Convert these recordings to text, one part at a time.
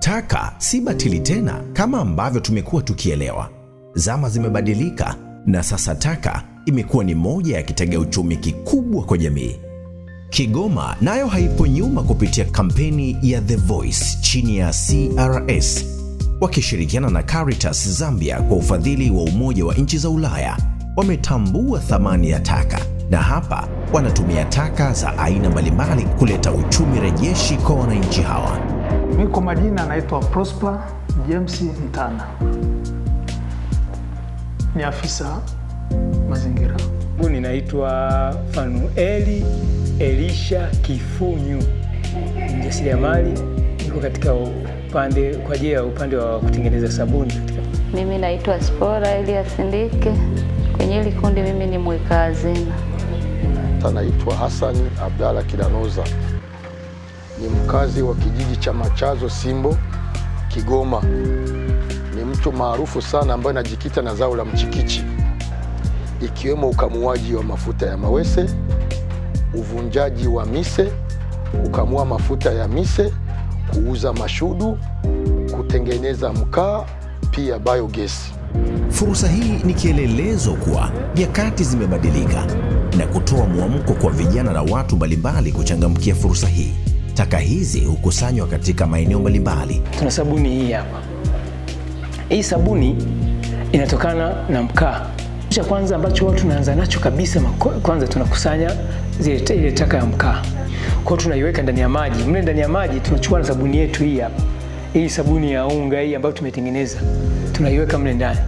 Taka si batili tena kama ambavyo tumekuwa tukielewa. Zama zimebadilika na sasa taka imekuwa ni moja ya kitega uchumi kikubwa kwa jamii. Kigoma nayo haipo nyuma kupitia kampeni ya The Voice chini ya CRS wakishirikiana na Caritas Zambia kwa ufadhili wa Umoja wa Nchi za Ulaya. Wametambua thamani ya taka na hapa wanatumia taka za aina mbalimbali kuleta uchumi rejeshi kwa wananchi hawa. Mimi kwa majina naitwa Prosper James Mtana, ni afisa mazingira. Mimi naitwa Fanueli Elisha Kifunyu, mjasiriamali, niko katika upande kwa ajili ya upande wa kutengeneza sabuni. Mimi naitwa Spora Elias Ndike, kwenye hili kundi mimi ni mweka hazina. Naitwa Hassan Abdalla Kidanoza, ni mkazi wa kijiji cha Machazo Simbo, Kigoma. Ni mtu maarufu sana ambaye anajikita na zao la mchikichi, ikiwemo ukamuaji wa mafuta ya mawese, uvunjaji wa mise, kukamua mafuta ya mise, kuuza mashudu, kutengeneza mkaa, pia biogas. Fursa hii ni kielelezo kuwa nyakati zimebadilika na kutoa mwamko kwa vijana na watu mbalimbali kuchangamkia fursa hii. Taka hizi hukusanywa katika maeneo mbalimbali. Tuna sabuni hii hapa. Hii sabuni inatokana na mkaa. Cha kwanza ambacho watu tunaanza nacho kabisa, kwanza tunakusanya ile taka ya mkaa. Kwa hiyo tunaiweka ndani ya maji. Mle ndani ya maji tunachukua na sabuni yetu hii hapa. Hii sabuni ya unga hii ambayo tumetengeneza. Tunaiweka mle ndani.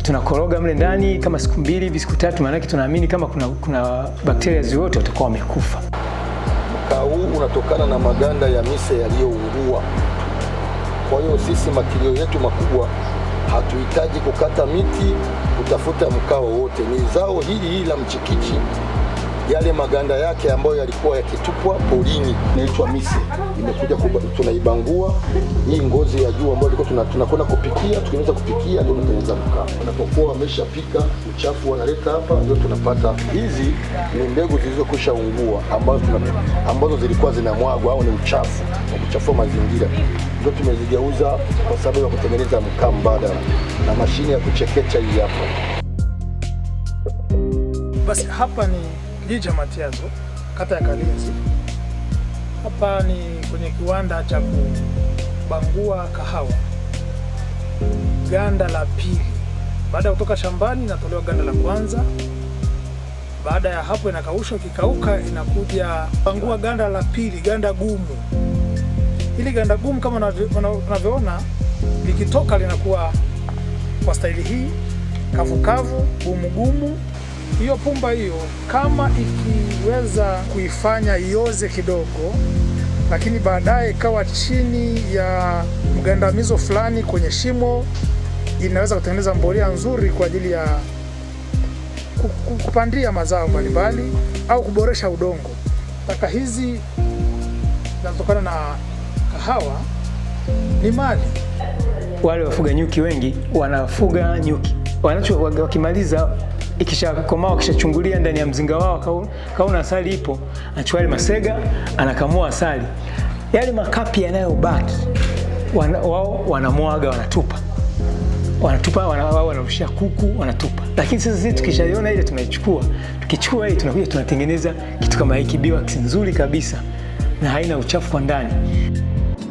Tunakoroga mle ndani kama siku 2 hivi siku 3, maana yake tunaamini kama kuna bakteria zote watakuwa wamekufa. Mkaa huu unatokana na maganda ya mise yaliyoungua. Kwa hiyo sisi makilio yetu makubwa, hatuhitaji kukata miti kutafuta mkaa wowote. Ni zao hili la mchikichi, yale maganda yake ambayo yalikuwa yakitupwa porini, inaitwa mise, imekuja tunaibangua. Hii ngozi ya juu ambayo ilikuwa tunakwenda kupikia, tukianza kupikia ndio tunatengeneza mkaa. Wanapokuwa wameshapika uchafu wanaleta hapa, ndio tunapata. Hizi ni mbegu zilizokwisha ungua ambazo zilikuwa zinamwagwa au ni uchafu wa kuchafua mazingira, ndio tumezigeuza kwa sababu ya kutengeneza mkaa mbadala na mashine ya kuchekecha hii hapa. Basi hapa ni kijiji cha Matiazo, kata ya Kalinzi. Hapa ni kwenye kiwanda cha kubangua kahawa, ganda la pili. Baada ya kutoka shambani inatolewa ganda la kwanza. Baada ya hapo inakaushwa, kikauka inakuja bangua ganda la pili, ganda gumu. Hili ganda gumu kama unavyoona likitoka linakuwa kwa staili hii, kavu gumu. Hiyo pumba hiyo kama ikiweza kuifanya ioze kidogo, lakini baadaye ikawa chini ya mgandamizo fulani kwenye shimo, inaweza kutengeneza mbolea nzuri kwa ajili ya kupandia mazao mbalimbali au kuboresha udongo. Taka hizi zinatokana na kahawa, ni mali. Wale wafuga nyuki wengi wanafuga nyuki, wakimaliza ikishakomaa, wakishachungulia ndani ya mzinga wao kaona asali ipo, anachukua ile masega, anakamua asali. Yale makapi yanayobaki wao wanamwaga, wanatupa, wanarushia kuku, wanatupa. Lakini sasa sisi tukishaiona ile tukichukua ile tunakuja tunatengeneza kitu kama hiki, biwax nzuri kabisa na haina uchafu kwa ndani.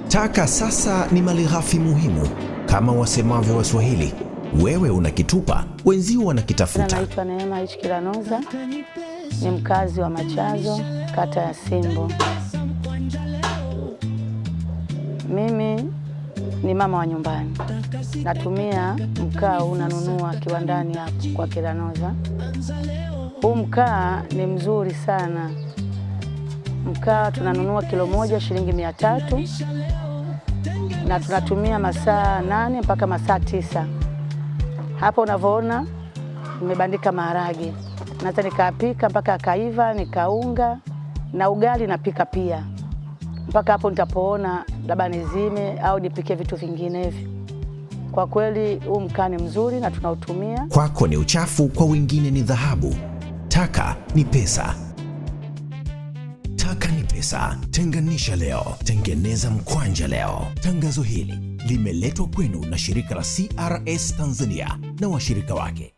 Taka sasa ni malighafi muhimu kama wasemavyo Waswahili. Wewe unakitupa, wenzio wanakitafuta. Naitwa Neema H. Kilanoza, ni mkazi wa Machazo, kata ya Simbo. Mimi ni mama wa nyumbani. Natumia mkaa unanunua kiwandani hapo kwa Kilanoza. Huu mkaa ni mzuri sana. Mkaa tunanunua kilo moja shilingi 300, na tunatumia masaa 8 mpaka masaa 9. Hapa unavyoona nimebandika maharage, naweza nikapika mpaka akaiva, nikaunga na ugali napika pia. Mpaka hapo nitapoona labda nizime au nipike vitu vinginevyo. Kwa kweli huu mkaa ni mzuri na tunautumia. Kwako ni uchafu, kwa wengine ni dhahabu. Taka ni pesa. Taka ni pesa. Tenganisha leo, tengeneza mkwanja leo. Tangazo hili limeletwa kwenu na shirika la CRS Tanzania na washirika wake.